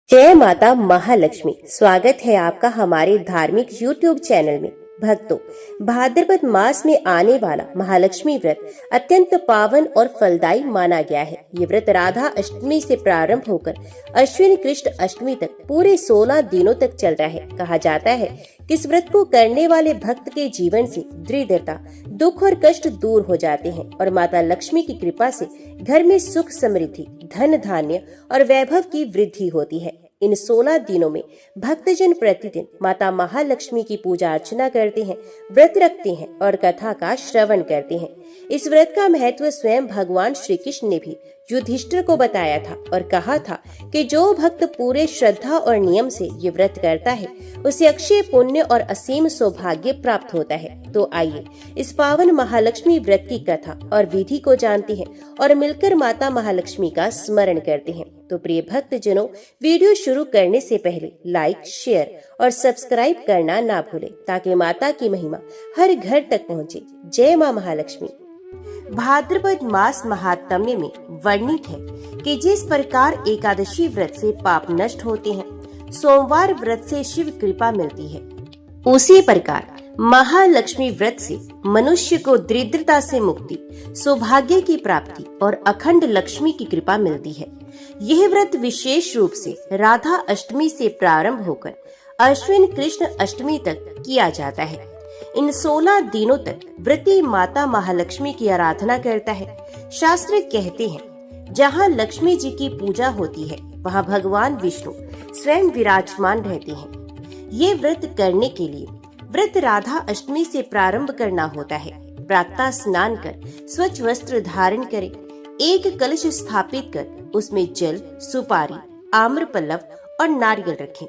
जय माता महालक्ष्मी। स्वागत है आपका हमारे धार्मिक YouTube चैनल में। भक्तों, भाद्रपद मास में आने वाला महालक्ष्मी व्रत अत्यंत पावन और फलदायी माना गया है। ये व्रत राधा अष्टमी से प्रारंभ होकर अश्विन कृष्ण अष्टमी तक पूरे 16 दिनों तक चलता है। कहा जाता है कि इस व्रत को करने वाले भक्त के जीवन से दरिद्रता, दुख और कष्ट दूर हो जाते हैं और माता लक्ष्मी की कृपा से घर में सुख समृद्धि, धन धान्य और वैभव की वृद्धि होती है। इन 16 दिनों में भक्तजन प्रतिदिन माता महालक्ष्मी की पूजा अर्चना करते हैं, व्रत रखते हैं और कथा का श्रवण करते हैं। इस व्रत का महत्व स्वयं भगवान श्री कृष्ण ने भी युधिष्ठिर को बताया था और कहा था कि जो भक्त पूरे श्रद्धा और नियम से ये व्रत करता है उसे अक्षय पुण्य और असीम सौभाग्य प्राप्त होता है। तो आइए इस पावन महालक्ष्मी व्रत की कथा और विधि को जानते हैं और मिलकर माता महालक्ष्मी का स्मरण करते हैं। तो प्रिय भक्त जनों, वीडियो शुरू करने से पहले लाइक, शेयर और सब्सक्राइब करना ना भूलें ताकि माता की महिमा हर घर तक पहुँचे। जय माँ महालक्ष्मी। भाद्रपद मास महात्म्य में वर्णित है कि जिस प्रकार एकादशी व्रत से पाप नष्ट होते हैं, सोमवार व्रत से शिव कृपा मिलती है, उसी प्रकार महालक्ष्मी व्रत से मनुष्य को दरिद्रता से मुक्ति, सौभाग्य की प्राप्ति और अखंड लक्ष्मी की कृपा मिलती है। यह व्रत विशेष रूप से राधा अष्टमी से प्रारंभ होकर अश्विन कृष्ण अष्टमी तक किया जाता है। इन 16 दिनों तक व्रती माता महालक्ष्मी की आराधना करता है। शास्त्र कहते हैं, जहाँ लक्ष्मी जी की पूजा होती है वहाँ भगवान विष्णु स्वयं विराजमान रहते हैं। ये व्रत करने के लिए व्रत राधा अष्टमी से प्रारंभ करना होता है। प्रातः स्नान कर स्वच्छ वस्त्र धारण करें, एक कलश स्थापित कर उसमें जल, सुपारी, आम्रपल्लव और नारियल रखें।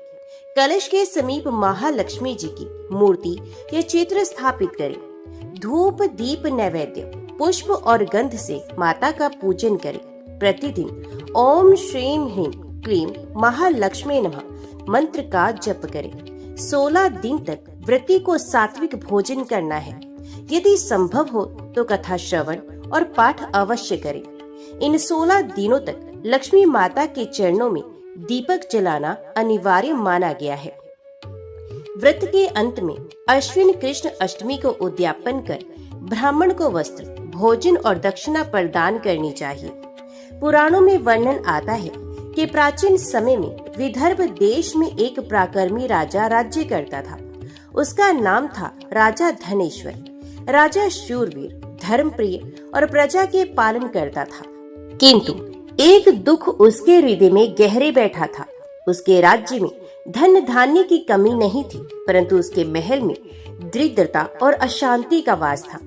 कलश के समीप महालक्ष्मी जी की मूर्ति या चित्र स्थापित करें। धूप, दीप, नैवेद्य, पुष्प और गंध से माता का पूजन करें। प्रतिदिन ओम श्रीम ह्रीम क्लीम महालक्ष्मी नमः मंत्र का जप करें। 16 दिन तक व्रती को सात्विक भोजन करना है। यदि संभव हो तो कथा श्रवण और पाठ अवश्य करें। इन 16 दिनों तक लक्ष्मी माता के चरणों में दीपक जलाना अनिवार्य माना गया है। व्रत के अंत में अश्विन कृष्ण अष्टमी को उद्यापन कर ब्राह्मण को वस्त्र, भोजन और दक्षिणा प्रदान करनी चाहिए। पुराणों में वर्णन आता है कि प्राचीन समय में विदर्भ देश में एक पराक्रमी राजा राज्य करता था। उसका नाम था राजा धनेश्वर। राजा शूरवीर, धर्मप्रिय और प्रजा के पालन करता था, किंतु एक दुख उसके हृदय में गहरे बैठा था। उसके राज्य में धन धान्य की कमी नहीं थी, परंतु उसके महल में दरिद्रता और अशांति का वास था।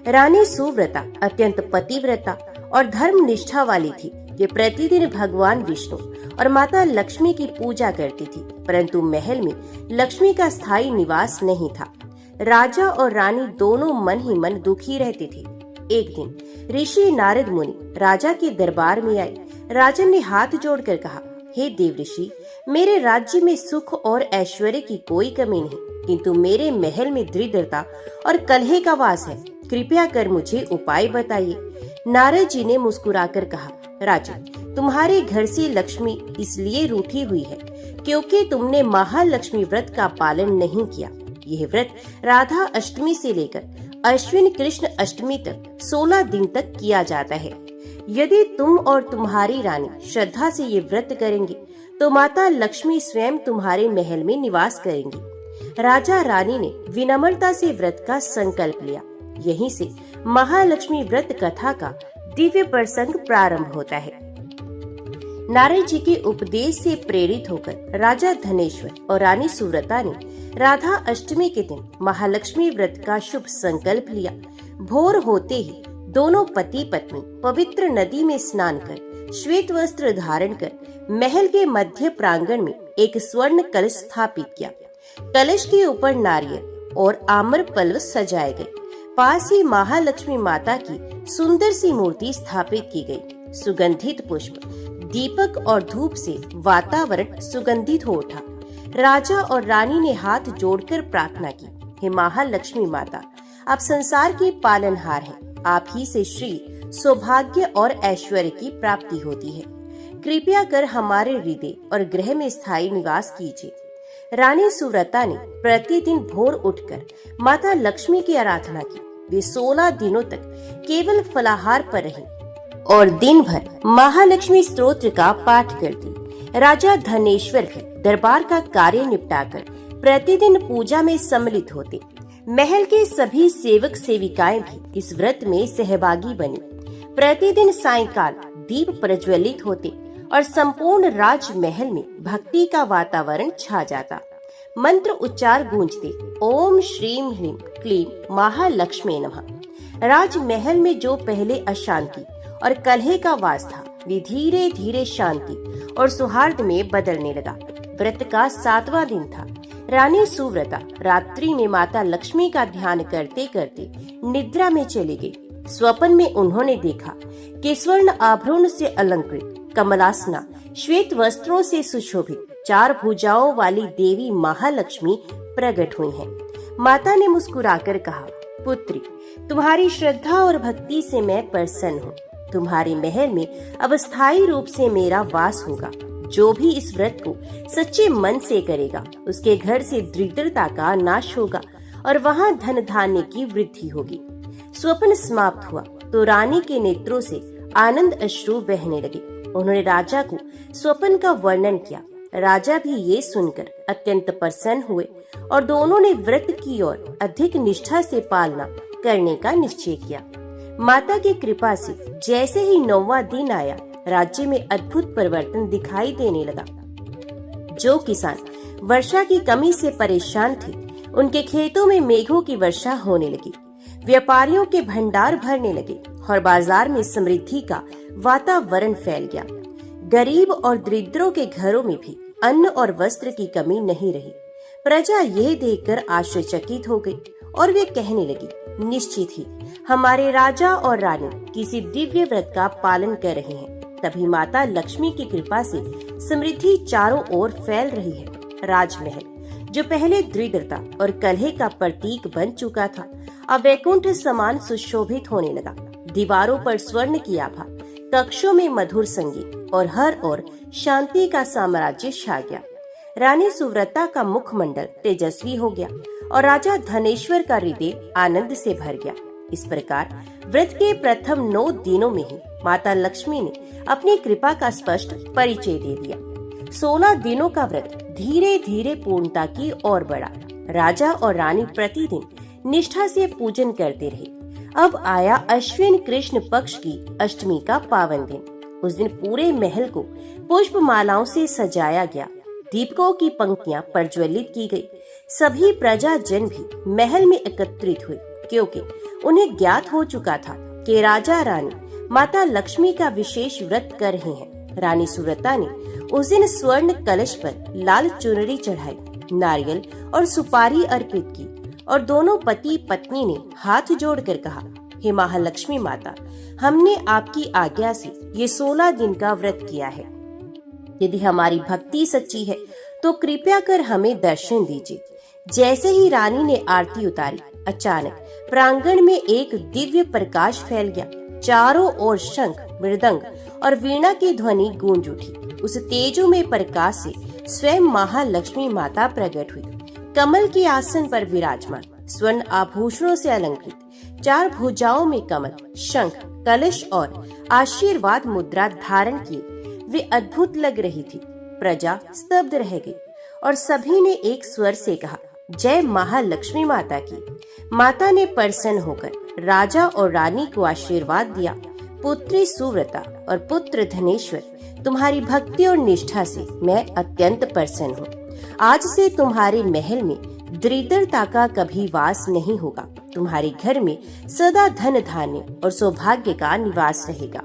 रानी सुव्रता अत्यंत पतिव्रता और धर्म निष्ठा वाली थी। ये प्रतिदिन भगवान विष्णु और माता लक्ष्मी की पूजा करती थी, परंतु महल में लक्ष्मी का स्थायी निवास नहीं था। राजा और रानी दोनों मन ही मन दुखी रहते थे। एक दिन ऋषि नारद मुनि राजा के दरबार में आए। राजन ने हाथ जोड़कर कहा, हे देव ऋषि, मेरे राज्य में सुख और ऐश्वर्य की कोई कमी नहीं, किंतु मेरे महल में दरिद्रता और कलह का वास है। कृपया कर मुझे उपाय बताइए। नारद जी ने मुस्कुराकर कहा, राजन, तुम्हारे घर से लक्ष्मी इसलिए रूठी हुई है क्योंकि तुमने महालक्ष्मी व्रत का पालन नहीं किया। यह व्रत राधा अष्टमी से लेकर अश्विन कृष्ण अष्टमी तक 16 दिन तक किया जाता है। यदि तुम और तुम्हारी रानी श्रद्धा से ये व्रत करेंगे तो माता लक्ष्मी स्वयं तुम्हारे महल में निवास करेंगी। राजा रानी ने विनम्रता से व्रत का संकल्प लिया। यहीं से महालक्ष्मी व्रत कथा का दिव्य प्रसंग प्रारंभ होता है। नारद जी के उपदेश से प्रेरित होकर राजा धनेश्वर और रानी सुव्रता ने राधा अष्टमी के दिन महालक्ष्मी व्रत का शुभ संकल्प लिया। भोर होते ही दोनों पति पत्नी पवित्र नदी में स्नान कर श्वेत वस्त्र धारण कर महल के मध्य प्रांगण में एक स्वर्ण कलश स्थापित किया। कलश के ऊपर नारियल और आम्रपल्लव सजाए गए। पास ही महालक्ष्मी माता की सुंदर सी मूर्ति स्थापित की गई। सुगंधित पुष्प, दीपक और धूप से वातावरण सुगंधित हो उठा। राजा और रानी ने हाथ जोड़कर प्रार्थना की, हे महालक्ष्मी माता, आप संसार की पालनहार हैं। आप ही से श्री, सौभाग्य और ऐश्वर्य की प्राप्ति होती है। कृपया कर हमारे हृदय और गृह में स्थायी निवास कीजिए। रानी सुव्रता ने प्रतिदिन भोर उठकर माता लक्ष्मी की आराधना की। वे 16 दिनों तक केवल फलाहार पर रही और दिन भर महालक्ष्मी स्तोत्र का पाठ करती। राजा धनेश्वर भी दरबार का कार्य निपटाकर प्रतिदिन पूजा में सम्मिलित होते। महल के सभी सेवक सेविकाएं भी इस व्रत में सहभागी बनी। प्रतिदिन सायंकाल दीप प्रज्वलित होते और संपूर्ण राजमहल में भक्ति का वातावरण छा जाता। मंत्र उच्चार गूंजते, ओम श्रीम ह्रीम क्लीम महालक्ष्मी नमः। राजमहल में जो पहले अशांति और कलह का वास था, वे धीरे धीरे शांति और सौहार्द में बदलने लगा। व्रत का 7वां दिन था। रानी सुव्रता रात्रि में माता लक्ष्मी का ध्यान करते करते निद्रा में चली गई। स्वप्न में उन्होंने देखा कि स्वर्ण आभूषण से अलंकृत कमलासना श्वेत वस्त्रों से सुशोभित 4 भुजाओं वाली देवी महालक्ष्मी प्रकट हुई हैं। माता ने मुस्कुराकर कहा, पुत्री, तुम्हारी श्रद्धा और भक्ति से मैं प्रसन्न हूँ। तुम्हारे महल में अब स्थायी रूप से मेरा वास होगा। जो भी इस व्रत को सच्चे मन से करेगा, उसके घर से दरिद्रता का नाश होगा और वहाँ धन धान्य की वृद्धि होगी। स्वप्न समाप्त हुआ तो रानी के नेत्रों से आनंद अश्रु बहने लगे। उन्होंने राजा को स्वप्न का वर्णन किया। राजा भी ये सुनकर अत्यंत प्रसन्न हुए और दोनों ने व्रत की और अधिक निष्ठा से पालना करने का निश्चय किया। माता की कृपा से जैसे ही 9वां दिन आया, राज्य में अद्भुत परिवर्तन दिखाई देने लगा। जो किसान वर्षा की कमी से परेशान थे, उनके खेतों में मेघों की वर्षा होने लगी। व्यापारियों के भंडार भरने लगे और बाजार में समृद्धि का वातावरण फैल गया। गरीब और दरिद्रों के घरों में भी अन्न और वस्त्र की कमी नहीं रही। प्रजा यह देखकर आश्चर्यचकित हो गई और वे कहने लगी, निश्चित ही हमारे राजा और रानी किसी दिव्य व्रत का पालन कर रहे हैं। तभी माता लक्ष्मी की कृपा से समृद्धि चारों ओर फैल रही है। राजमहल, जो पहले दरिद्रता और कलह का प्रतीक बन चुका था, अब वैकुंठ समान सुशोभित होने लगा। दीवारों पर स्वर्ण की आभा, कक्षों में मधुर संगीत और हर ओर शांति का साम्राज्य छा गया। रानी सुव्रता का मुखमंडल तेजस्वी हो गया और राजा धनेश्वर का हृदय आनंद से भर गया। इस प्रकार व्रत के प्रथम 9 दिनों में ही माता लक्ष्मी ने अपनी कृपा का स्पष्ट परिचय दे दिया। 16 दिनों का व्रत धीरे धीरे पूर्णता की ओर बढ़ा। राजा और रानी प्रतिदिन निष्ठा से पूजन करते रहे। अब आया अश्विन कृष्ण पक्ष की अष्टमी का पावन दिन। उस दिन पूरे महल को पुष्प मालाओं से सजाया गया। दीपकों की पंक्तियां प्रज्वलित की गई। सभी प्रजाजन भी महल में एकत्रित हुए, क्योंकि उन्हें ज्ञात हो चुका था कि राजा रानी माता लक्ष्मी का विशेष व्रत कर रहे हैं। रानी सुव्रता ने उस दिन स्वर्ण कलश पर लाल चुनरी चढ़ाई, नारियल और सुपारी अर्पित की और दोनों पति पत्नी ने हाथ जोड़कर कहा, हे महालक्ष्मी माता, हमने आपकी आज्ञा से ये 16 दिन का व्रत किया है। यदि हमारी भक्ति सच्ची है तो कृपया कर हमें दर्शन दीजिए। जैसे ही रानी ने आरती उतारी, अचानक प्रांगण में एक दिव्य प्रकाश फैल गया। चारों ओर शंख, मृदंग और वीणा की ध्वनि गूंज उठी। उस तेजोमय प्रकाश से स्वयं महालक्ष्मी माता प्रकट हुई। कमल के आसन पर विराजमान, स्वर्ण आभूषणों से अलंकृत, 4 भुजाओं में कमल, शंख, कलश और आशीर्वाद मुद्रा धारण किए वे अद्भुत लग रही थी। प्रजा स्तब्ध रह गई और सभी ने एक स्वर से कहा, जय महालक्ष्मी माता की। माता ने प्रसन्न होकर राजा और रानी को आशीर्वाद दिया, पुत्री सुव्रता और पुत्र धनेश्वर, तुम्हारी भक्ति और निष्ठा से मैं अत्यंत प्रसन्न हूँ। आज से तुम्हारे महल में दरिद्रता का कभी वास नहीं होगा। तुम्हारे घर में सदा धन धान्य और सौभाग्य का निवास रहेगा।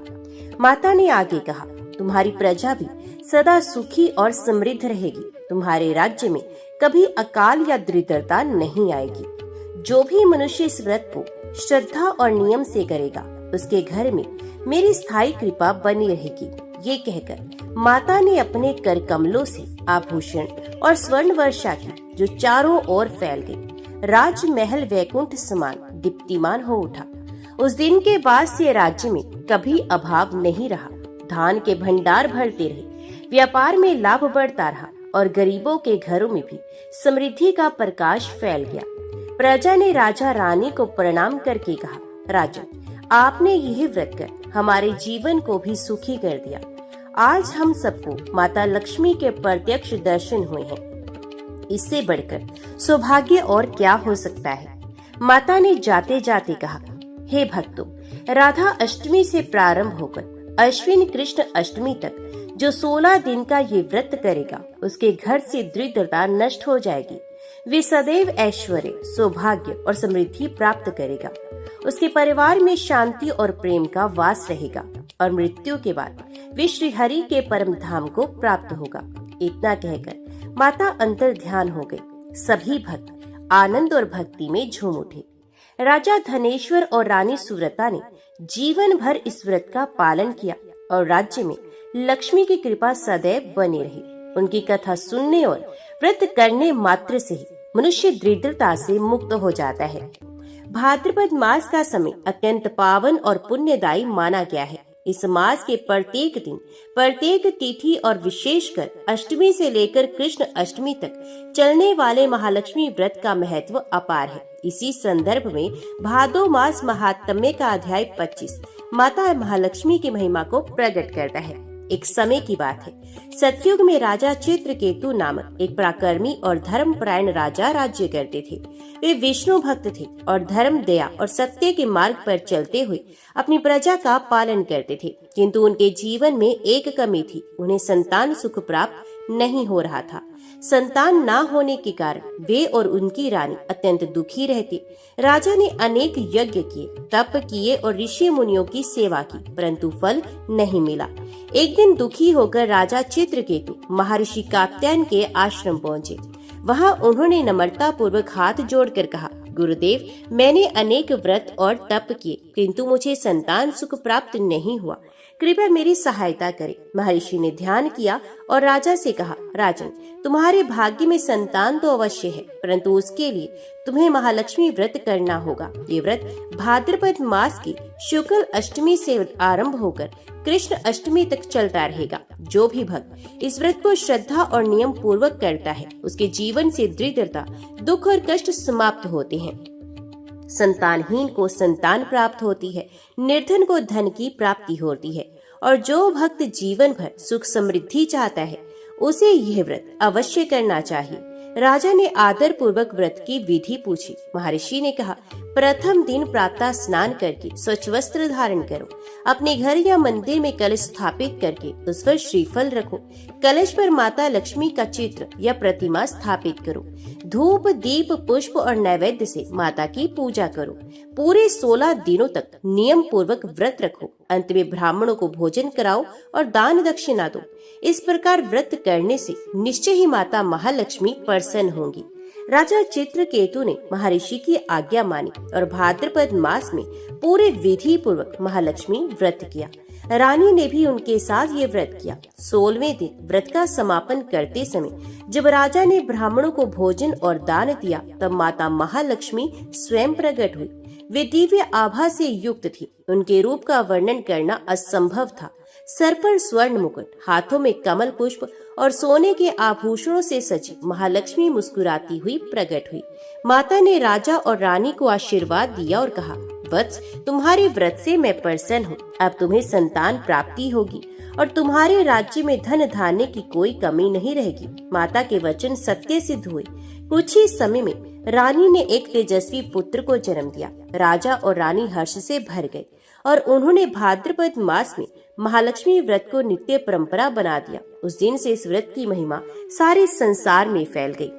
माता ने आगे कहा, तुम्हारी प्रजा भी सदा सुखी और समृद्ध रहेगी। तुम्हारे राज्य में कभी अकाल या दरिद्रता नहीं आएगी। जो भी मनुष्य इस व्रत को श्रद्धा और नियम से करेगा, उसके घर में मेरी स्थायी कृपा बनी रहेगी। ये कहकर माता ने अपने कर कमलों से आभूषण और स्वर्ण वर्षा की, जो चारों ओर फैल गई। राजमहल वैकुंठ समान दीप्तिमान हो उठा। उस दिन के बाद से राज्य में कभी अभाव नहीं रहा। धान के भंडार भरते रहे, व्यापार में लाभ बढ़ता रहा और गरीबों के घरों में भी समृद्धि का प्रकाश फैल गया। प्रजा ने राजा रानी को प्रणाम करके कहा, राजन, आपने यह व्रत कर हमारे जीवन को भी सुखी कर दिया। आज हम सबको माता लक्ष्मी के प्रत्यक्ष दर्शन हुए हैं। इससे बढ़कर सौभाग्य और क्या हो सकता है। माता ने जाते जाते कहा, हे भक्तों, राधा अष्टमी से प्रारंभ होकर अश्विन कृष्ण अष्टमी तक जो 16 दिन का ये व्रत करेगा, उसके घर से दरिद्रता नष्ट हो जाएगी। वे सदैव ऐश्वर्य, सौभाग्य और समृद्धि प्राप्त करेगा। उसके परिवार में शांति और प्रेम का वास रहेगा और मृत्यु के बाद वे श्री हरि के परम धाम को प्राप्त होगा। इतना कहकर माता अंतर ध्यान हो गई। सभी भक्त आनंद और भक्ति में झूम उठे। राजा धनेश्वर और रानी सुव्रता ने जीवन भर इस व्रत का पालन किया और राज्य में लक्ष्मी की कृपा सदैव बनी रही। उनकी कथा सुनने और व्रत करने मात्र से ही मनुष्य दरिद्रता से मुक्त हो जाता है। भाद्रपद मास का समय अत्यंत पावन और पुण्यदायी माना गया है। इस मास के प्रत्येक दिन, प्रत्येक तिथि और विशेषकर अष्टमी से लेकर कृष्ण अष्टमी तक चलने वाले महालक्ष्मी व्रत का महत्व अपार है। इसी संदर्भ में भादो मास महात्म्य का अध्याय 25 माता महालक्ष्मी की महिमा को प्रकट करता है। एक समय की बात है, सतयुग में राजा चित्रकेतु नामक एक पराक्रमी और धर्मपरायण राजा राज्य करते थे। वे विष्णु भक्त थे और धर्म, दया और सत्य के मार्ग पर चलते हुए अपनी प्रजा का पालन करते थे। किंतु उनके जीवन में एक कमी थी, उन्हें संतान सुख प्राप्त नहीं हो रहा था। संतान ना होने के कारण वे और उनकी रानी अत्यंत दुखी रहती। राजा ने अनेक यज्ञ किए, तप किए और ऋषि मुनियों की सेवा की, परंतु फल नहीं मिला। एक दिन दुखी होकर राजा चित्रकेतु महर्षि कात्यायन के आश्रम पहुँचे। वहाँ उन्होंने नम्रता पूर्वक हाथ जोड़कर कहा, गुरुदेव, मैंने अनेक व्रत और तप किए, किंतु मुझे संतान सुख प्राप्त नहीं हुआ। कृपया मेरी सहायता करें। महर्षि ने ध्यान किया और राजा से कहा, राजन, तुम्हारे भाग्य में संतान तो अवश्य है, परंतु उसके लिए तुम्हें महालक्ष्मी व्रत करना होगा। ये व्रत भाद्रपद मास की शुक्ल अष्टमी से आरंभ होकर कृष्ण अष्टमी तक चलता रहेगा। जो भी भक्त इस व्रत को श्रद्धा और नियम पूर्वक करता है, उसके जीवन से दरिद्रता, दुख और कष्ट समाप्त होते हैं। संतानहीन को संतान प्राप्त होती है, निर्धन को धन की प्राप्ति होती है और जो भक्त जीवन भर सुख समृद्धि चाहता है, उसे यह व्रत अवश्य करना चाहिए। राजा ने आदर पूर्वक व्रत की विधि पूछी। महर्षि ने कहा, प्रथम दिन प्रातः स्नान करके स्वच्छ वस्त्र धारण करो। अपने घर या मंदिर में कलश स्थापित करके उस पर श्रीफल रखो। कलश पर माता लक्ष्मी का चित्र या प्रतिमा स्थापित करो। धूप, दीप, पुष्प और नैवेद्य से माता की पूजा करो। पूरे 16 दिनों तक नियम पूर्वक व्रत रखो। अंत में ब्राह्मणों को भोजन कराओ और दान दक्षिणा दो। इस प्रकार व्रत करने से निश्चय ही माता महालक्ष्मी प्रसन्न होंगी। राजा चित्रकेतु ने महर्षि की आज्ञा मानी और भाद्रपद मास में पूरे विधि पूर्वक महालक्ष्मी व्रत किया। रानी ने भी उनके साथ ये व्रत किया। 16वें दिन व्रत का समापन करते समय जब राजा ने ब्राह्मणों को भोजन और दान दिया, तब माता महालक्ष्मी स्वयं प्रकट हुई। वे दिव्य आभा से युक्त थी। उनके रूप का वर्णन करना असंभव था। सर पर स्वर्ण मुकुट, हाथों में कमल पुष्प और सोने के आभूषणों से सजी महालक्ष्मी मुस्कुराती हुई प्रकट हुई। माता ने राजा और रानी को आशीर्वाद दिया और कहा, वत्स, तुम्हारे व्रत से मैं प्रसन्न हूँ। अब तुम्हें संतान प्राप्ति होगी और तुम्हारे राज्य में धन धान्य की कोई कमी नहीं रहेगी। माता के वचन सत्य सिद्ध हुए। कुछ ही समय में रानी ने एक तेजस्वी पुत्र को जन्म दिया। राजा और रानी हर्ष से भर गए और उन्होंने भाद्रपद मास में महालक्ष्मी व्रत को नित्य परंपरा बना दिया। उस दिन से इस व्रत की महिमा सारे संसार में फैल गई।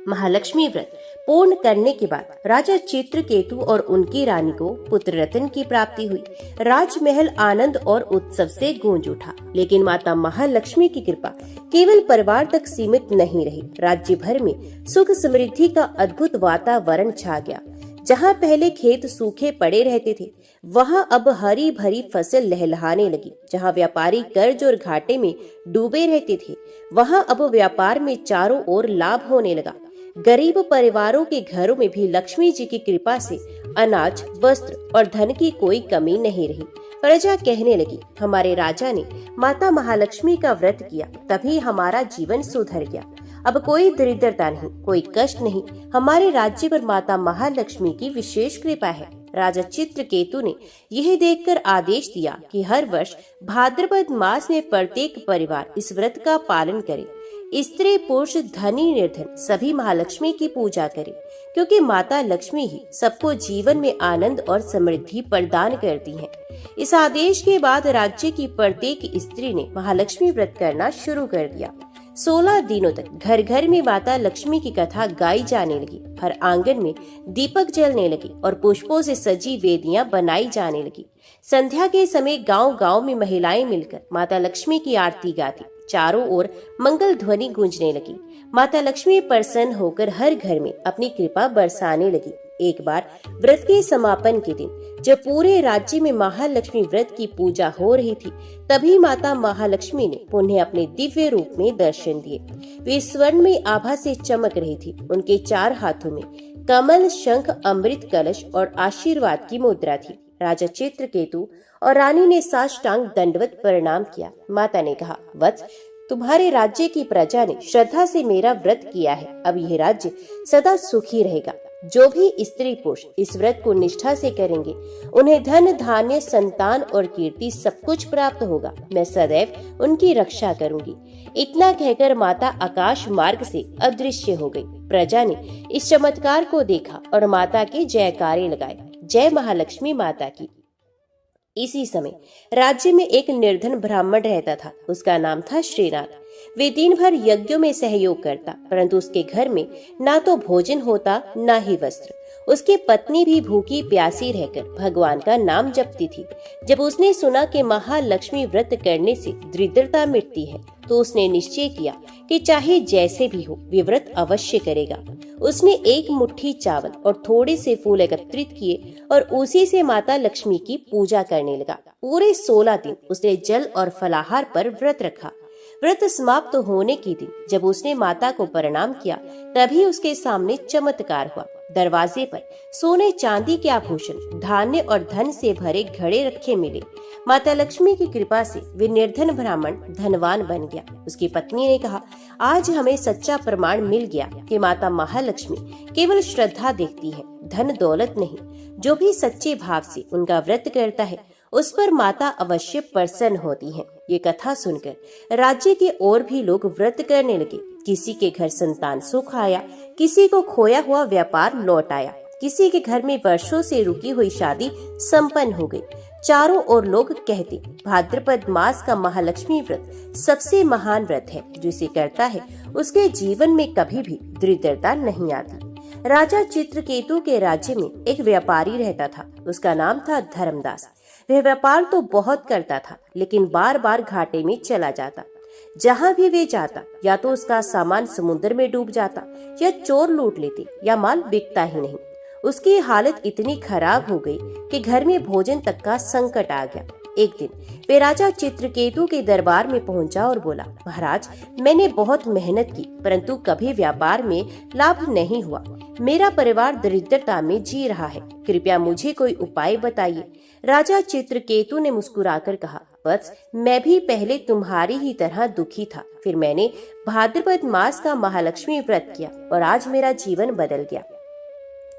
महालक्ष्मी व्रत पूर्ण करने के बाद राजा चित्रकेतु और उनकी रानी को पुत्र रत्न की प्राप्ति हुई। राजमहल आनंद और उत्सव से गूंज उठा। लेकिन माता महालक्ष्मी की कृपा केवल परिवार तक सीमित नहीं रही। राज्य भर में सुख समृद्धि का अद्भुत वातावरण छा गया। जहाँ पहले खेत सूखे पड़े रहते थे, वहाँ अब हरी भरी फसल लहलहाने लगी। जहाँ व्यापारी कर्ज और घाटे में डूबे रहते थे, वहाँ अब व्यापार में चारों ओर लाभ होने लगा। गरीब परिवारों के घरों में भी लक्ष्मी जी की कृपा से अनाज, वस्त्र और धन की कोई कमी नहीं रही। प्रजा कहने लगी, हमारे राजा ने माता महालक्ष्मी का व्रत किया, तभी हमारा जीवन सुधर गया। अब कोई दरिद्रता नहीं, कोई कष्ट नहीं। हमारे राज्य पर माता महालक्ष्मी की विशेष कृपा है। राजा चित्रकेतु ने यह देखकर आदेश दिया कि हर वर्ष भाद्रपद मास में प्रत्येक परिवार इस व्रत का पालन करे। स्त्री पुरुष धनी निर्धन सभी महालक्ष्मी की पूजा करें, क्योंकि माता लक्ष्मी ही सबको जीवन में आनंद और समृद्धि प्रदान करती हैं। इस आदेश के बाद राज्य की प्रत्येक स्त्री ने महालक्ष्मी व्रत करना शुरू कर दिया। 16 दिनों तक घर घर में माता लक्ष्मी की कथा गाई जाने लगी। हर आंगन में दीपक जलने लगे और पुष्पों से सजी वेदियां बनाई जाने लगी। संध्या के समय गांव-गांव में महिलाएं मिलकर माता लक्ष्मी की आरती गाती। चारों ओर मंगल ध्वनि गूंजने लगी। माता लक्ष्मी प्रसन्न होकर हर घर में अपनी कृपा बरसाने लगी। एक बार व्रत के समापन के दिन जब पूरे राज्य में महालक्ष्मी व्रत की पूजा हो रही थी, तभी माता महालक्ष्मी ने उन्हें अपने दिव्य रूप में दर्शन दिए। वे स्वर्ण में आभा से चमक रही थी। उनके 4 हाथों में कमल, शंख, अमृत कलश और आशीर्वाद की मुद्रा थी। राजा चित्रकेतु और रानी ने साष्टांग दंडवत प्रणाम किया। माता ने कहा, वत्स, तुम्हारे राज्य की प्रजा ने श्रद्धा से मेरा व्रत किया है। अब यह राज्य सदा सुखी रहेगा। जो भी स्त्री पुरुष इस व्रत को निष्ठा से करेंगे, उन्हें धन, धान्य, संतान और कीर्ति सब कुछ प्राप्त होगा। मैं सदैव उनकी रक्षा करूंगी। इतना कहकर माता आकाश मार्ग से अदृश्य हो गई। प्रजा ने इस चमत्कार को देखा और माता के जयकारे लगाए। जय महालक्ष्मी माता की। इसी समय राज्य में एक निर्धन ब्राह्मण रहता था। उसका नाम था श्रीनाथ। वे दिन भर यज्ञों में सहयोग करता, परंतु उसके घर में ना तो भोजन होता, ना ही वस्त्र। उसकी पत्नी भी भूखी प्यासी रहकर भगवान का नाम जपती थी। जब उसने सुना कि महालक्ष्मी व्रत करने से दरिद्रता मिटती है, तो उसने निश्चय किया कि चाहे जैसे भी हो वे व्रत अवश्य करेगा। उसने एक मुट्ठी चावल और थोड़े से फूल एकत्रित किए और उसी से माता लक्ष्मी की पूजा करने लगा। पूरे 16 दिन उसने जल और फलाहार पर व्रत रखा। व्रत समाप्त होने के दिन जब उसने माता को प्रणाम किया, तभी उसके सामने चमत्कार हुआ। दरवाजे पर सोने चांदी के आभूषण, धान्य और धन से भरे घड़े रखे मिले। माता लक्ष्मी की कृपा से वे निर्धन ब्राह्मण धनवान बन गया। उसकी पत्नी ने कहा, आज हमें सच्चा प्रमाण मिल गया कि माता महालक्ष्मी केवल श्रद्धा देखती है, धन दौलत नहीं। जो भी सच्चे भाव से उनका व्रत करता है, उस पर माता अवश्य प्रसन्न होती है। ये कथा सुनकर राज्य के और भी लोग व्रत करने लगे। किसी के घर संतान सुख आया, किसी को खोया हुआ व्यापार लौट आया, किसी के घर में वर्षों से रुकी हुई शादी संपन्न हो गई। चारों ओर लोग कहते, भाद्रपद मास का महालक्ष्मी व्रत सबसे महान व्रत है। जो इसे करता है उसके जीवन में कभी भी दरिद्रता नहीं आती। राजा चित्रकेतु के राज्य में एक व्यापारी रहता था। उसका नाम था धर्मदास। वह व्यापार तो बहुत करता था, लेकिन बार बार घाटे में चला जाता। जहाँ भी वे जाता, या तो उसका सामान समुद्र में डूब जाता, या चोर लूट लेते, या माल बिकता ही नहीं। उसकी हालत इतनी खराब हो गई कि घर में भोजन तक का संकट आ गया। एक दिन वे राजा चित्रकेतु के दरबार में पहुंचा और बोला, महाराज, मैंने बहुत मेहनत की, परंतु कभी व्यापार में लाभ नहीं हुआ। मेरा परिवार दरिद्रता में जी रहा है। कृपया मुझे कोई उपाय बताइए। राजा चित्रकेतु ने मुस्कुराकर कहा, वत्स, मैं भी पहले तुम्हारी ही तरह दुखी था। फिर मैंने भाद्रपद मास का महालक्ष्मी व्रत किया और आज मेरा जीवन बदल गया।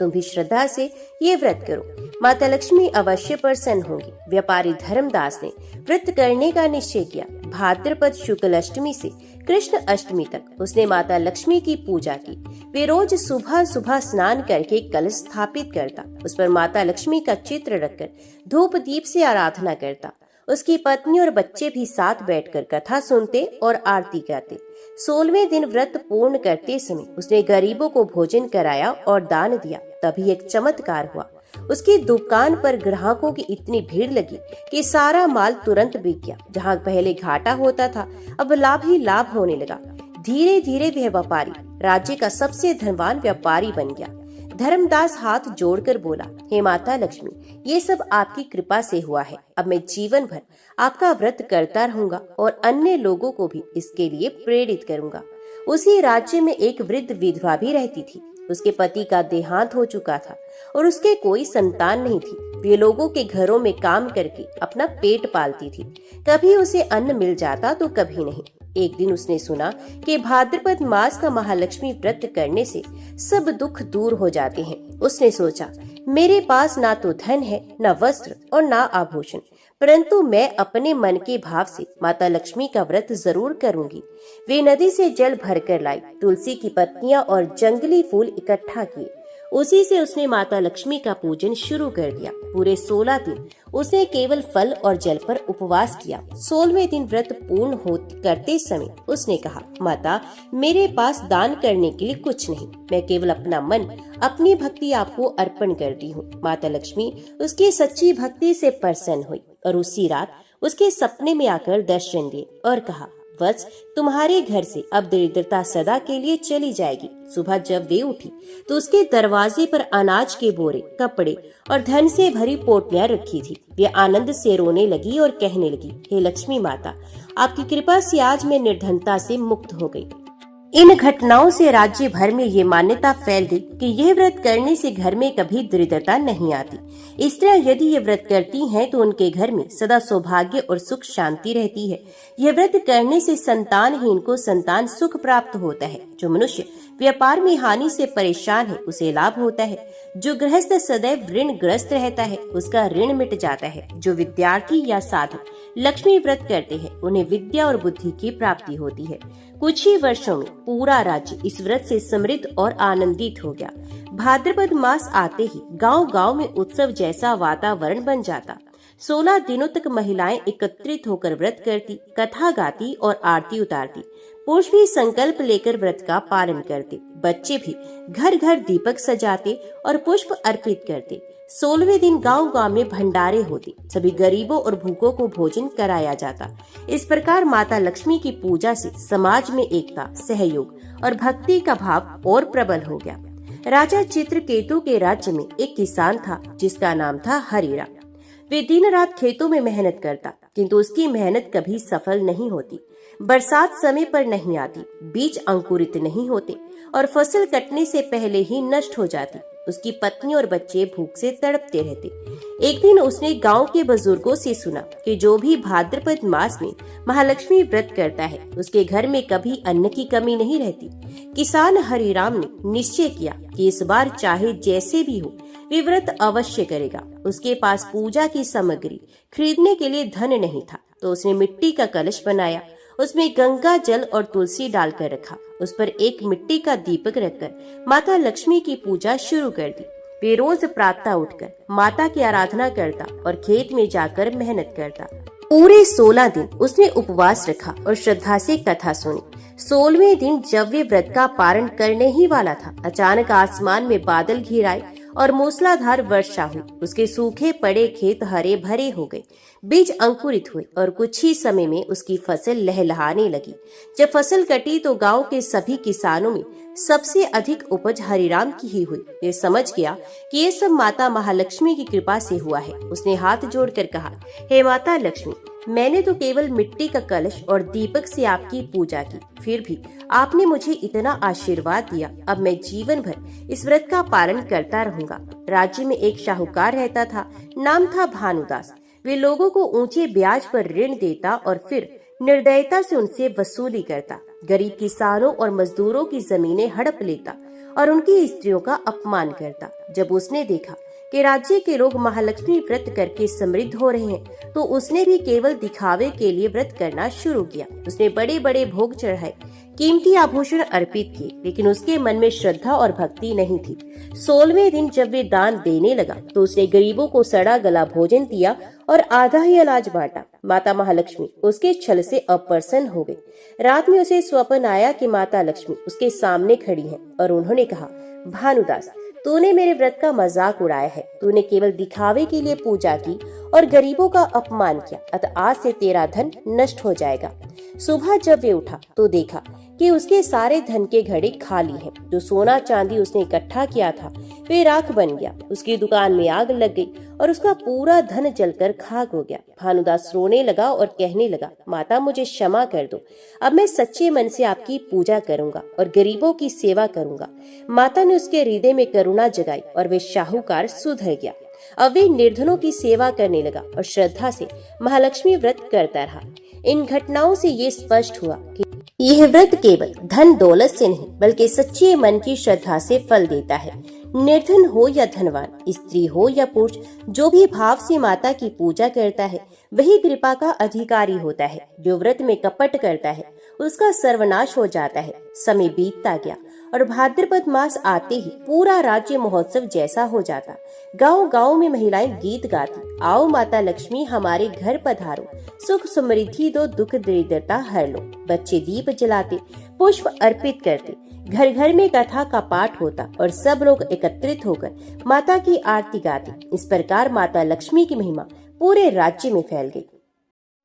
तुम भी श्रद्धा से ये व्रत करो, माता लक्ष्मी अवश्य प्रसन्न होंगी। व्यापारी धर्मदास ने व्रत करने का निश्चय किया। भाद्रपद शुक्ल अष्टमी से कृष्ण अष्टमी तक उसने माता लक्ष्मी की पूजा की। वे रोज सुबह सुबह स्नान करके कलश स्थापित करता, उस पर माता लक्ष्मी का चित्र रखकर धूप दीप से आराधना करता। उसकी पत्नी और बच्चे भी साथ बैठकर कथा सुनते और आरती गाते। 16वें दिन व्रत पूर्ण करते समय उसने गरीबों को भोजन कराया और दान दिया। तभी एक चमत्कार हुआ। उसकी दुकान पर ग्राहकों की इतनी भीड़ लगी कि सारा माल तुरंत बिक गया। जहाँ पहले घाटा होता था, अब लाभ ही लाभ होने लगा। धीरे धीरे वह व्यापारी राज्य का सबसे धनवान व्यापारी बन गया। धर्मदास हाथ जोड़कर बोला, हे माता लक्ष्मी, ये सब आपकी कृपा से हुआ है। अब मैं जीवन भर आपका व्रत करता रहूंगा और अन्य लोगों को भी इसके लिए प्रेरित करूंगा। उसी राज्य में एक वृद्ध विधवा भी रहती थी। उसके पति का देहांत हो चुका था और उसके कोई संतान नहीं थी। वे लोगों के घरों में काम करके अपना पेट पालती थी। कभी उसे अन्न मिल जाता तो कभी नहीं। एक दिन उसने सुना कि भाद्रपद मास का महालक्ष्मी व्रत करने से सब दुख दूर हो जाते हैं। उसने सोचा, मेरे पास ना तो धन है, ना वस्त्र और ना आभूषण, परंतु मैं अपने मन के भाव से माता लक्ष्मी का व्रत जरूर करूंगी। वे नदी से जल भरकर लाई, तुलसी की पत्तियां और जंगली फूल इकट्ठा किए। उसी से उसने माता लक्ष्मी का पूजन शुरू कर दिया। पूरे 16 दिन उसने केवल फल और जल पर उपवास किया। 16वें दिन व्रत पूर्ण करते समय उसने कहा, माता, मेरे पास दान करने के लिए कुछ नहीं, मैं केवल अपना मन, अपनी भक्ति आपको अर्पण करती हूँ। माता लक्ष्मी उसकी सच्ची भक्ति से प्रसन्न हुई और उसी रात उसके सपने में आकर दर्शन दिए और कहा, वत्स, तुम्हारे घर से अब दरिद्रता सदा के लिए चली जाएगी। सुबह जब वे उठी तो उसके दरवाजे पर अनाज के बोरे, कपड़े और धन से भरी पोटलियां रखी थी। वे आनंद से रोने लगी और कहने लगी, हे लक्ष्मी माता, आपकी कृपा से आज मैं निर्धनता से मुक्त हो गई। इन घटनाओं से राज्य भर में ये मान्यता फैल गई कि यह व्रत करने से घर में कभी दरिद्रता नहीं आती। स्त्रियां यदि ये व्रत करती हैं तो उनके घर में सदा सौभाग्य और सुख शांति रहती है। यह व्रत करने से संतानहीन को संतान सुख प्राप्त होता है। जो मनुष्य व्यापार में हानि से परेशान है उसे लाभ होता है। जो गृहस्थ सदैव ऋण ग्रस्त रहता है उसका ऋण मिट जाता है। जो विद्यार्थी या साधक लक्ष्मी व्रत करते हैं उन्हें विद्या और बुद्धि की प्राप्ति होती है। कुछ ही वर्षों में पूरा राज्य इस व्रत से समृद्ध और आनंदित हो गया। भाद्रपद मास आते ही गांव-गांव में उत्सव जैसा वातावरण बन जाता। 16 दिनों तक महिलाएं एकत्रित होकर व्रत करती, कथा गाती और आरती उतारती। पुरुष भी संकल्प लेकर व्रत का पालन करते। बच्चे भी घर घर दीपक सजाते और पुष्प अर्पित करते। 16वें दिन गांव-गांव में भंडारे होते। सभी गरीबों और भूखों को भोजन कराया जाता। इस प्रकार माता लक्ष्मी की पूजा से समाज में एकता, सहयोग और भक्ति का भाव और प्रबल हो गया। राजा चित्रकेतु के राज्य में एक किसान था जिसका नाम था हरिराम। वे दिन रात खेतों में मेहनत करता, किंतु उसकी मेहनत कभी सफल नहीं होती। बरसात समय पर नहीं आती, बीज अंकुरित नहीं होते और फसल कटने से पहले ही नष्ट हो जाती। उसकी पत्नी और बच्चे भूख से तड़पते रहते। एक दिन उसने गांव के बुजुर्गों से सुना कि जो भी भाद्रपद मास में महालक्ष्मी व्रत करता है उसके घर में कभी अन्न की कमी नहीं रहती। किसान हरिराम ने निश्चय किया कि इस बार चाहे जैसे भी हो वे व्रत अवश्य करेगा। उसके पास पूजा की सामग्री खरीदने के लिए धन नहीं था, तो उसने मिट्टी का कलश बनाया। उसमें गंगा जल और तुलसी डालकर रखा। उस पर एक मिट्टी का दीपक रखकर माता लक्ष्मी की पूजा शुरू कर दी। वे रोज प्रातः उठकर माता की आराधना करता और खेत में जाकर मेहनत करता। पूरे 16 दिन उसने उपवास रखा और श्रद्धा से कथा सुनी। 16वें दिन जब वे व्रत का पारण करने ही वाला था, अचानक आसमान में बादल घिर आए और मूसलाधार वर्षा हुई। उसके सूखे पड़े खेत हरे भरे हो गए, बीज अंकुरित हुए और कुछ ही समय में उसकी फसल लहलहाने लगी। जब फसल कटी तो गांव के सभी किसानों में सबसे अधिक उपज हरिराम की ही हुई। वे समझ गया कि ये सब माता महालक्ष्मी की कृपा से हुआ है। उसने हाथ जोड़कर कहा, हे माता लक्ष्मी, मैंने तो केवल मिट्टी का कलश और दीपक से आपकी पूजा की, फिर भी आपने मुझे इतना आशीर्वाद दिया। अब मैं जीवन भर इस व्रत का पालन करता रहूंगा। राज्य में एक शाहूकार रहता था, नाम था भानुदास। वे लोगों को ऊंचे ब्याज पर ऋण देता और फिर निर्दयता से उनसे वसूली करता। गरीब किसानों और मजदूरों की जमीनें हड़प लेता और उनकी स्त्रियों का अपमान करता। जब उसने देखा कि राज्य के लोग महालक्ष्मी व्रत करके समृद्ध हो रहे हैं, तो उसने भी केवल दिखावे के लिए व्रत करना शुरू किया। उसने बड़े बड़े भोग चढ़ाए, कीमती आभूषण अर्पित किए, लेकिन उसके मन में श्रद्धा और भक्ति नहीं थी। 16वें दिन जब वे दान देने लगा तो उसने गरीबों को सड़ा गला भोजन दिया और आधा ही अनाज बांटा। माता महालक्ष्मी उसके छल से अप्रसन्न हो गई। रात में उसे स्वप्न आया कि माता लक्ष्मी उसके सामने खड़ी हैं और उन्होंने कहा, भानुदास, तूने मेरे व्रत का मजाक उड़ाया है। तूने केवल दिखावे के लिए पूजा की और गरीबों का अपमान किया, अतः आज से तेरा धन नष्ट हो जाएगा। सुबह जब वे उठा तो देखा कि उसके सारे धन के घड़े खाली हैं। जो सोना चांदी उसने इकट्ठा किया था वे राख बन गया। उसकी दुकान में आग लग गई और उसका पूरा धन जलकर खाक हो गया। भानुदास रोने लगा और कहने लगा, माता मुझे क्षमा कर दो, अब मैं सच्चे मन से आपकी पूजा करूंगा और गरीबों की सेवा करूंगा। माता ने उसके हृदय में करुणा जगाई और वे शाहूकार सुधर गया। अब वे निर्धनों की सेवा करने लगा और श्रद्धा से महालक्ष्मी व्रत करता रहा। इन घटनाओं से ये स्पष्ट हुआ कि यह व्रत केवल धन दौलत से नहीं बल्कि सच्चे मन की श्रद्धा से फल देता है। निर्धन हो या धनवान, स्त्री हो या पुरुष, जो भी भाव से माता की पूजा करता है वही कृपा का अधिकारी होता है। जो व्रत में कपट करता है उसका सर्वनाश हो जाता है। समय बीतता गया और भाद्रपद मास आते ही पूरा राज्य महोत्सव जैसा हो जाता। गांव गांव में महिलाएं गीत गाती, आओ माता लक्ष्मी हमारे घर पधारो, सुख समृद्धि दो, दुख दरिद्रता हर लो। बच्चे दीप जलाते, पुष्प अर्पित करते, घर घर में कथा का पाठ होता और सब लोग एकत्रित होकर माता की आरती गाते। इस प्रकार माता लक्ष्मी की महिमा पूरे राज्य में फैल गई।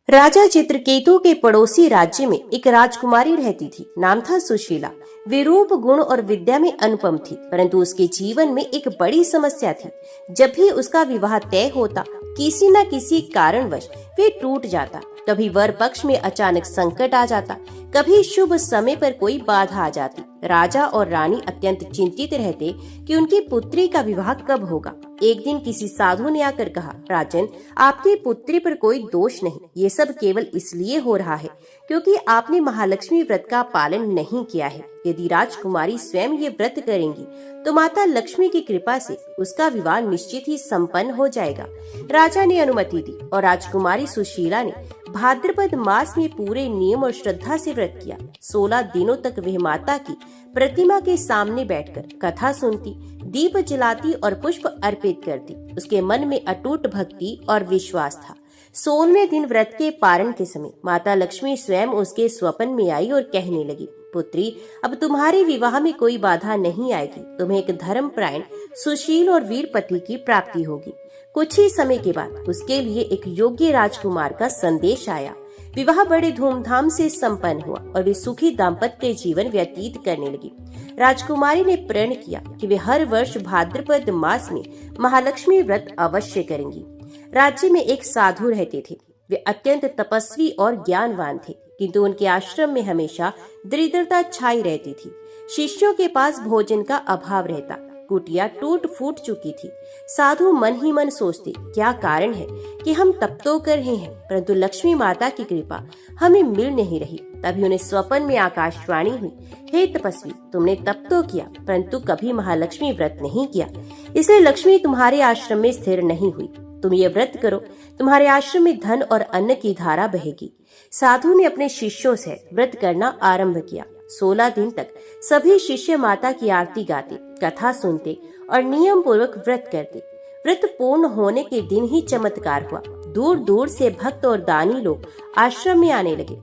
राजा चित्रकेतु के पड़ोसी राज्य में एक राजकुमारी रहती थी। नाम था सुशीला। वे रूप, गुण और विद्या में अनुपम थी, परंतु उसके जीवन में एक बड़ी समस्या थी। जब भी उसका विवाह तय होता किसी न किसी कारणवश वे टूट जाता। कभी वर पक्ष में अचानक संकट आ जाता, कभी शुभ समय पर कोई बाधा आ जाती। राजा और रानी अत्यंत चिंतित रहते कि उनकी पुत्री का विवाह कब होगा। एक दिन किसी साधु ने आकर कहा, राजन, आपकी पुत्री पर कोई दोष नहीं, ये सब केवल इसलिए हो रहा है क्योंकि आपने महालक्ष्मी व्रत का पालन नहीं किया है। यदि राजकुमारी स्वयं ये व्रत करेंगी तो माता लक्ष्मी की कृपा से उसका विवाह निश्चित ही संपन्न हो जाएगा। राजा ने अनुमति दी और राजकुमारी सुशीला ने भाद्रपद मास में पूरे नियम और श्रद्धा से व्रत किया। 16 दिनों तक वह माता की प्रतिमा के सामने बैठकर कथा सुनती, दीप जलाती और पुष्प अर्पित करती। उसके मन में अटूट भक्ति और विश्वास था। 16वें दिन व्रत के पारण के समय माता लक्ष्मी स्वयं उसके स्वप्न में आई और कहने लगी, पुत्री, अब तुम्हारे विवाह में कोई बाधा नहीं आएगी। तुम्हें एक धर्मपरायण, सुशील और वीर पति की प्राप्ति होगी। कुछ ही समय के बाद उसके लिए एक योग्य राजकुमार का संदेश आया। विवाह बड़े धूमधाम से संपन्न हुआ और वे सुखी दाम्पत्य जीवन व्यतीत करने लगी। राजकुमारी ने प्रण किया कि वे हर वर्ष भाद्रपद मास में महालक्ष्मी व्रत अवश्य करेंगी। राज्य में एक साधु रहते थे। वे अत्यंत तपस्वी और ज्ञानवान थे, किंतु उनके आश्रम में हमेशा दरिद्रता छाई रहती थी। शिष्यों के पास भोजन का अभाव रहता, कुटिया टूट फूट चुकी थी। साधु मन ही मन सोचते, क्या कारण है कि हम तप तो कर रहे हैं परंतु लक्ष्मी माता की कृपा हमें मिल नहीं रही। तभी उन्हें स्वप्न में आकाशवाणी हुई, हे तपस्वी, तुमने तप तो किया परंतु कभी महालक्ष्मी व्रत नहीं किया, इसलिए लक्ष्मी तुम्हारे आश्रम में स्थिर नहीं हुई। तुम ये व्रत करो, तुम्हारे आश्रम में धन और अन्न की धारा बहेगी। साधु ने अपने शिष्यों से व्रत करना आरंभ किया। 16 दिन तक सभी शिष्य माता की आरती गाते, कथा सुनते और नियम पूर्वक व्रत करते। व्रत पूर्ण होने के दिन ही चमत्कार हुआ। दूर दूर से भक्त और दानी लोग आश्रम में आने लगे।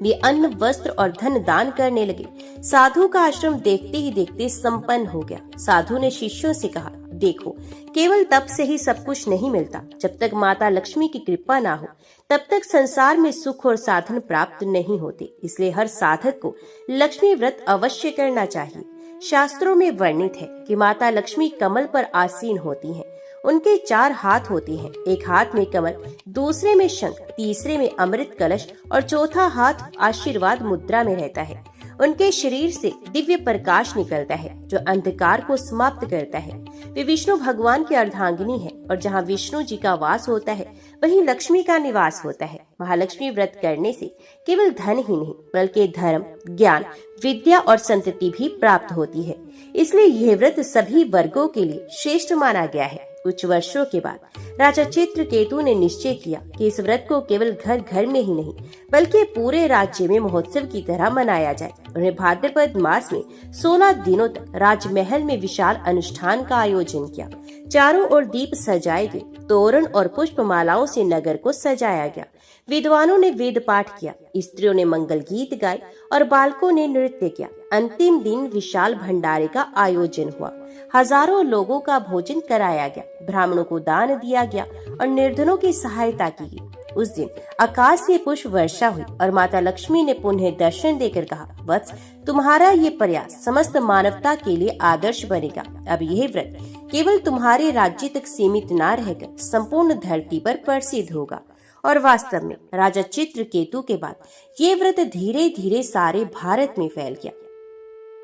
वे अन्न, वस्त्र और धन दान करने लगे। साधु का आश्रम देखते ही देखते संपन्न हो गया। साधु ने शिष्यों से कहा, देखो, केवल तप से ही सब कुछ नहीं मिलता। जब तक माता लक्ष्मी की कृपा ना हो तब तक संसार में सुख और साधन प्राप्त नहीं होते। इसलिए हर साधक को लक्ष्मी व्रत अवश्य करना चाहिए। शास्त्रों में वर्णित है कि माता लक्ष्मी कमल पर आसीन होती हैं। उनके 4 हाथ होते हैं, एक हाथ में कमल, दूसरे में शंख, तीसरे में अमृत कलश और चौथा हाथ आशीर्वाद मुद्रा में रहता है। उनके शरीर से दिव्य प्रकाश निकलता है जो अंधकार को समाप्त करता है। वे विष्णु भगवान की अर्धांगिनी है और जहाँ विष्णु जी का वास होता है वहीं लक्ष्मी का निवास होता है। महालक्ष्मी व्रत करने से केवल धन ही नहीं बल्कि धर्म, ज्ञान, विद्या और संतति भी प्राप्त होती है। इसलिए यह व्रत सभी वर्गों के लिए श्रेष्ठ माना गया है। कुछ वर्षों के बाद राजा चित्रकेतु ने निश्चय किया कि इस व्रत को केवल घर घर में ही नहीं बल्कि पूरे राज्य में महोत्सव की तरह मनाया जाए। उन्होंने भाद्रपद मास में 16 दिनों तक राजमहल में विशाल अनुष्ठान का आयोजन किया। चारों ओर दीप सजाए गए, तोरण और पुष्प मालाओं से नगर को सजाया गया। विद्वानों ने वेद पाठ किया, स्त्रियों ने मंगल गीत गाए और बालकों ने नृत्य किया। अंतिम दिन विशाल भंडारे का आयोजन हुआ। हजारों लोगों का भोजन कराया गया, ब्राह्मणों को दान दिया गया और निर्धनों की सहायता की गई। उस दिन आकाश से पुष्प वर्षा हुई और माता लक्ष्मी ने पुनः दर्शन देकर कहा, वत्स, तुम्हारा ये प्रयास समस्त मानवता के लिए आदर्श बनेगा। अब यह व्रत केवल तुम्हारे राज्य तक सीमित न रहकर संपूर्ण धरती पर प्रसिद्ध होगा। और वास्तव में राजा चित्रकेतु के बाद ये व्रत धीरे धीरे सारे भारत में फैल गया।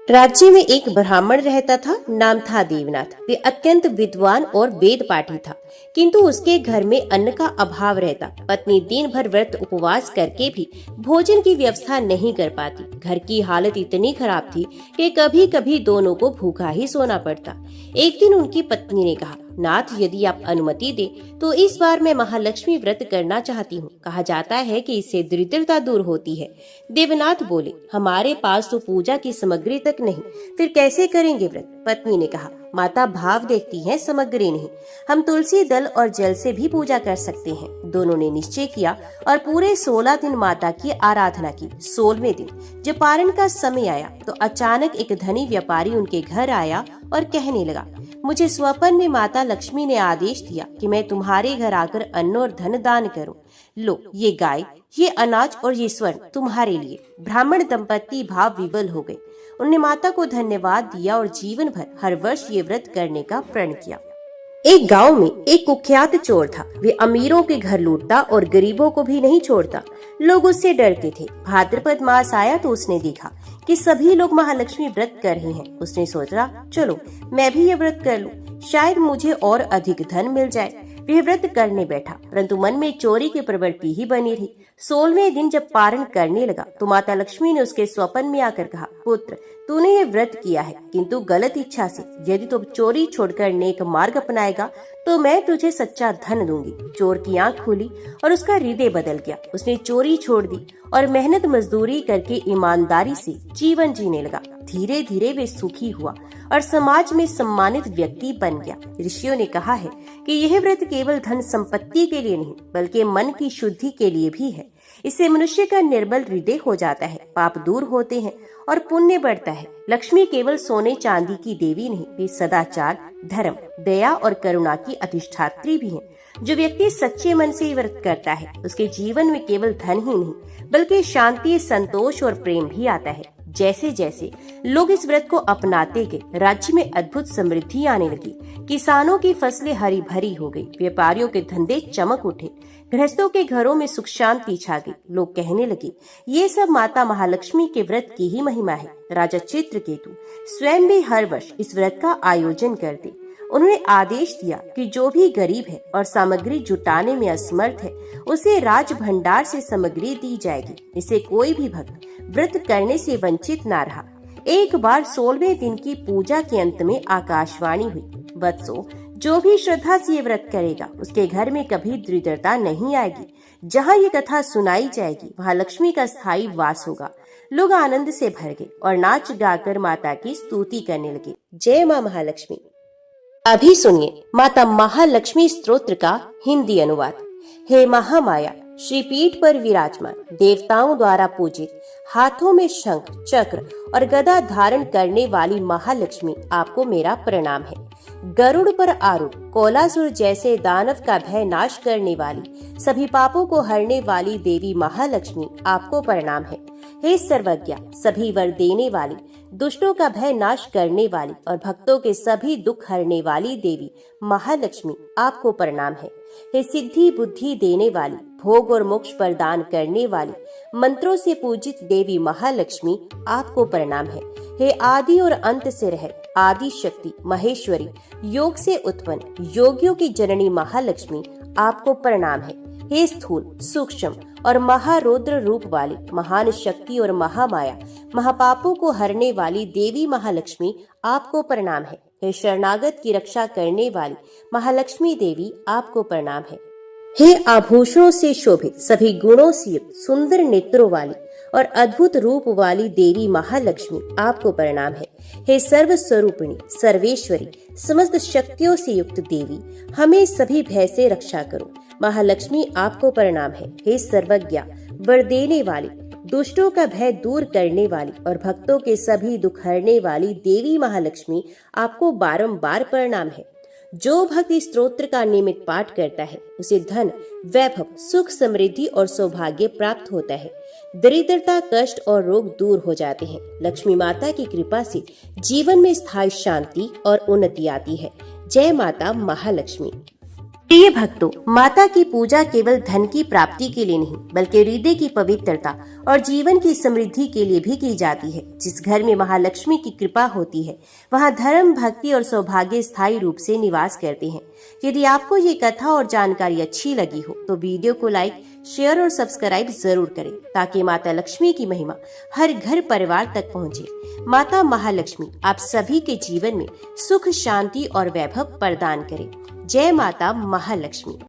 राज्य में एक ब्राह्मण रहता था, नाम था देवनाथ। वे अत्यंत विद्वान और वेद पाठी था, किंतु उसके घर में अन्न का अभाव रहता। पत्नी दिन भर व्रत उपवास करके भी भोजन की व्यवस्था नहीं कर पाती। घर की हालत इतनी खराब थी कि कभी कभी दोनों को भूखा ही सोना पड़ता। एक दिन उनकी पत्नी ने कहा, नाथ, यदि आप अनुमति दे तो इस बार मैं महालक्ष्मी व्रत करना चाहती हूँ। कहा जाता है कि इससे दरिद्रता दूर होती है। देवनाथ बोले, हमारे पास तो पूजा की सामग्री तक नहीं, फिर कैसे करेंगे व्रत? पत्नी ने कहा, माता भाव देखती है, सामग्री नहीं। हम तुलसी दल और जल से भी पूजा कर सकते हैं। दोनों ने निश्चय किया और पूरे 16 दिन माता की आराधना की। 16वें दिन जब पारण का समय आया तो अचानक एक धनी व्यापारी उनके घर आया और कहने लगा, मुझे स्वप्न में माता लक्ष्मी ने आदेश दिया कि मैं तुम्हारे घर आकर अन्न और धन दान करूं। लो, ये गाय, ये अनाज और ये स्वर्ण तुम्हारे लिए। ब्राह्मण दंपति भाव विवल हो गए। उन्होंने माता को धन्यवाद दिया और जीवन भर हर वर्ष ये व्रत करने का प्रण किया। एक गांव में एक कुख्यात चोर था। वे अमीरों के घर लूटता और गरीबों को भी नहीं छोड़ता। लोग उससे डरते थे। भाद्रपद मास आया तो उसने देखा कि सभी लोग महालक्ष्मी व्रत कर रहे हैं। उसने सोचा, चलो मैं भी ये व्रत कर लूं, शायद मुझे और अधिक धन मिल जाए। वह व्रत करने बैठा, परंतु मन में चोरी की प्रवृत्ति ही बनी रही। 16वें दिन जब पारण करने लगा तो माता लक्ष्मी ने उसके स्वप्न में आकर कहा, पुत्र, तूने ये व्रत किया है किंतु गलत इच्छा से। यदि तू चोरी छोड़कर नेक मार्ग अपनाएगा तो मैं तुझे सच्चा धन दूंगी। चोर की आंख खुली और उसका हृदय बदल गया। उसने चोरी छोड़ दी और मेहनत मजदूरी करके ईमानदारी से जीवन जीने लगा। धीरे धीरे वे सुखी हुआ और समाज में सम्मानित व्यक्ति बन गया। ऋषियों ने कहा है कि यह व्रत केवल धन संपत्ति के लिए नहीं बल्कि मन की शुद्धि के लिए भी है। इससे मनुष्य का निर्बल हृदय हो जाता है, पाप दूर होते हैं और पुण्य बढ़ता है। लक्ष्मी केवल सोने चांदी की देवी नहीं, वे सदाचार, धर्म, दया और करुणा की अधिष्ठात्री भी हैं। जो व्यक्ति सच्चे मन से व्रत करता है उसके जीवन में केवल धन ही नहीं बल्कि शांति, संतोष और प्रेम भी आता है। जैसे जैसे लोग इस व्रत को अपनाते गए, राज्य में अद्भुत समृद्धि आने लगी। किसानों की फसलें हरी भरी हो गई, व्यापारियों के धंधे चमक उठे, गृहस्थों के घरों में सुख शांति छा गई। लोग कहने लगे, ये सब माता महालक्ष्मी के व्रत की ही महिमा है। राजा चित्रकेतु स्वयं भी हर वर्ष इस व्रत का आयोजन करते। उन्होंने आदेश दिया कि जो भी गरीब है और सामग्री जुटाने में असमर्थ है उसे राज भंडार से सामग्री दी जाएगी। इसे कोई भी भक्त व्रत करने से वंचित न रहा। एक बार 16वें दिन की पूजा के अंत में आकाशवाणी हुई, वत्सो, जो भी श्रद्धा से ये व्रत करेगा उसके घर में कभी दरिद्रता नहीं आएगी। जहाँ ये कथा सुनाई जाएगी वहाँ लक्ष्मी का स्थायी वास होगा। लोग आनंद से भर गए और नाच गाकर माता की स्तुति करने लगे। जय माँ महालक्ष्मी। अभी सुनिए माता महालक्ष्मी स्तोत्र का हिंदी अनुवाद। हे महामाया, श्रीपीठ पर विराजमान, देवताओं द्वारा पूजित, हाथों में शंख, चक्र और गदा धारण करने वाली महालक्ष्मी, आपको मेरा प्रणाम है। गरुड़ पर आरूढ़, कोलासुर जैसे दानव का भय नाश करने वाली, सभी पापों को हरने वाली देवी महालक्ष्मी, आपको प्रणाम है। हे सर्वज्ञा, सभी वर देने वाली, दुष्टों का भय नाश करने वाली और भक्तों के सभी दुख हरने वाली देवी महालक्ष्मी, आपको प्रणाम है। हे सिद्धि बुद्धि देने वाली, भोग और मोक्ष प्रदान करने वाली, मंत्रों से पूजित देवी महालक्ष्मी, आपको प्रणाम है। हे आदि और अंत से रहत आदि शक्ति महेश्वरी, योग से उत्पन्न योगियों की जननी महालक्ष्मी, आपको प्रणाम है। हे स्थूल, सूक्ष्म और महारौद्र रूप वाली, महान शक्ति और महामाया, महापापों को हरने वाली देवी महालक्ष्मी, आपको प्रणाम है। हे शरणागत की रक्षा करने वाली महालक्ष्मी देवी, आपको प्रणाम है। हे आभूषणों से शोभित, सभी गुणों से युक्त, सुंदर नेत्रों वाली और अद्भुत रूप वाली देवी महालक्ष्मी, आपको प्रणाम है। हे सर्व स्वरूपिणी, सर्वेश्वरी, समस्त शक्तियों से युक्त देवी, हमें सभी भय से रक्षा करो। महालक्ष्मी, आपको प्रणाम है। हे सर्वज्ञा, वर देने वाली, दुष्टों का भय दूर करने वाली और भक्तों के सभी दुख हरने वाली देवी महालक्ष्मी, आपको बारंबार प्रणाम है। जो भक्त इस स्तोत्र का नियमित पाठ करता है उसे धन, वैभव, सुख, समृद्धि और सौभाग्य प्राप्त होता है। दरिद्रता, कष्ट और रोग दूर हो जाते हैं। लक्ष्मी माता की कृपा से जीवन में स्थायी शांति और उन्नति आती है। जय माता महालक्ष्मी। प्रिय भक्तों, माता की पूजा केवल धन की प्राप्ति के लिए नहीं बल्कि हृदय की पवित्रता और जीवन की समृद्धि के लिए भी की जाती है। जिस घर में महालक्ष्मी की कृपा होती है वहां धर्म, भक्ति और सौभाग्य स्थायी रूप से निवास करते हैं। यदि आपको ये कथा और जानकारी अच्छी लगी हो तो वीडियो को लाइक, शेयर और सब्सक्राइब जरूर करें ताकि माता लक्ष्मी की महिमा हर घर परिवार तक पहुंचे। माता महालक्ष्मी आप सभी के जीवन में सुख, शांति और वैभव प्रदान करे। जय माता महालक्ष्मी।